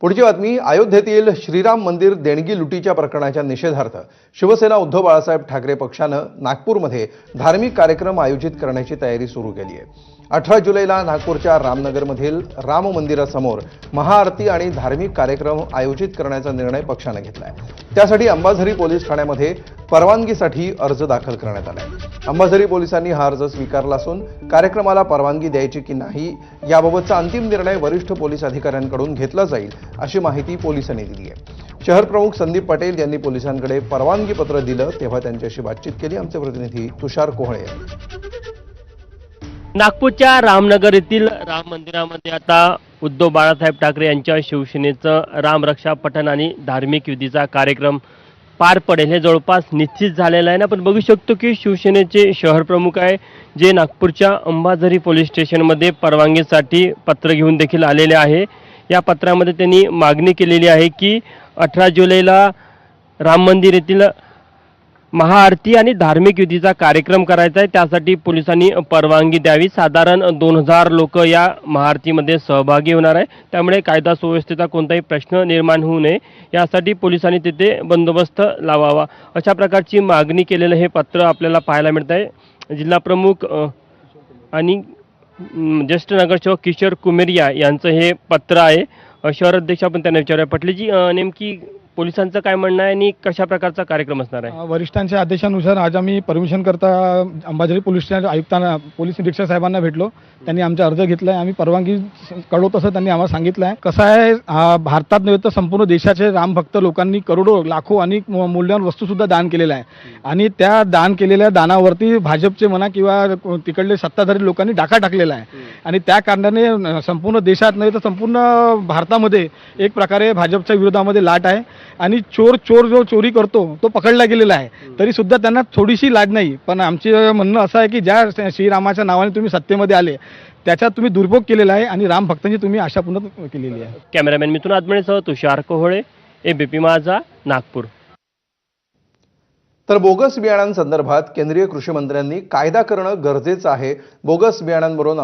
पुढची बातमी अयोध्येतील श्रीराम मंदिर देणगी लुटीच्या प्रकरणाच्या निषेधार्थ शिवसेना उद्धव बाळासाहेब ठाकरे पक्षानं नागपूरमध्ये धार्मिक कार्यक्रम आयोजित करण्याची तयारी सुरू केली आहे। 18 जुलैला नागपूरच्या रामनगरमधील राम मंदिरासमोर महाआरती आणि धार्मिक कार्यक्रम आयोजित करण्याचा निर्णय पक्षाने घेतला आहे। त्यासाठी अंबाझरी पोलीस ठाण्यामध्ये परवानगीसाठी अर्ज दाखल करण्यात आला आहे। अंबाझरी पोलिसांनी हा अर्ज स्वीकारला असून कार्यक्रमाला परवानगी द्यायची की नाही याबाबतचा अंतिम निर्णय वरिष्ठ पोलीस अधिकाऱ्यांकडून घेतला जाईल अशी माहिती पोलिसांनी दिली आहे। शहर प्रमुख संदीप पटेल यांनी पोलिसांकडे परवानगी पत्र दिलं तेव्हा त्यांच्याशी बातचीत केली। आमचे प्रतिनिधी तुषार कोहळे यांनी। नागपूरच्या रामनगर येथील राम मंदिरामध्ये आता उद्धव बाळासाहेब ठाकरे यांच्या शिवसेनेचं रामरक्षा पठण आणि धार्मिक विधीचा कार्यक्रम पार पडेल हे जवळपास निश्चित झालेलं आहे ना। पण बघू शकतो की शिवसेनेचे शहर प्रमुख आहे जे नागपूरच्या अंबाझरी पोलीस स्टेशनमध्ये परवानगीसाठी पत्र घेऊन देखील आलेले आहे। या पत्रामध्ये त्यांनी मागणी केलेली आहे की 18 जुलैला राम मंदिर येथील महाआरती आणि धार्मिक विधीचा कार्यक्रम करायचा आहे। त्यासाठी पोलिसांनी परवानगी द्यावी। साधारण 2000 लोक या महाआरतीमध्ये सहभागी होणार आहे। त्यामुळे कायदा सुव्यवस्थेचा कोणताही प्रश्न निर्माण होऊ नये यासाठी पोलिसांनी तिथे बंदोबस्त लावावा अशा प्रकारची मागणी केलेलं हे पत्र आपल्याला पाहायला मिळत आहे। जिल्हा प्रमुख आणि ज्येष्ठ नगरसेवक किशोर कुमेरिया यांचं हे पत्र आहे। शहर अध्यक्ष आपण त्यांना विचारूया। पटलेजी, नेमकी पोलिसांचं काय म्हणणं आहे आणि कशा प्रकारचा कार्यक्रम असणार आहे? वरिष्ठांच्या आदेशानुसार आज आम्ही परमिशन करता अंबाझरी पोलीस स्टेशन आयुक्तांना पोलीस निरीक्षक साहेबांना भेटलो। त्यांनी आमचा अर्ज घेतलाय। आम्ही परवानगी कळवतो असं त्यांनी आम्हाला सांगितलं आहे। कसं आहे, भारतात नव्हे तर संपूर्ण देशाचे रामभक्त लोकांनी करोडो लाखो आणि मूल्यवान वस्तू सुद्धा दान केलेलं आहे आणि त्या दान केलेल्या दानावरती भाजपचे म्हणा किंवा तिकडले सत्ताधारी लोकांनी डाका टाकलेला आहे आणि त्या कारणाने संपूर्ण देशात नाही तर संपूर्ण भारतामध्ये एक प्रकारे भाजपच्या विरोधामध्ये लाट आहे आणि चोर जो चोरी करतो तो पकडला गेलेला आहे। तरी सुद्धा त्यांना थोडीशी लाज नाही। पण आमचे म्हणणं असं आहे की ज्या श्रीरामाच्या नावाने तुम्ही सत्तेमध्ये आले त्याचा तुम्ही दुरुपयोग केलेला आहे आणि राम भक्तांची तुम्ही आशा पूर्ण केलेली आहे। कॅमेरामॅन मिथुन आदमणेसह तुषार कोहळे, एबीपी माझा, नागपूर। तर बोगस बियाणांसंदर्भात केंद्रीय कृषी मंत्र्यांनी कायदा करणं गरजेचं आहे। बोगस बियाणांवरून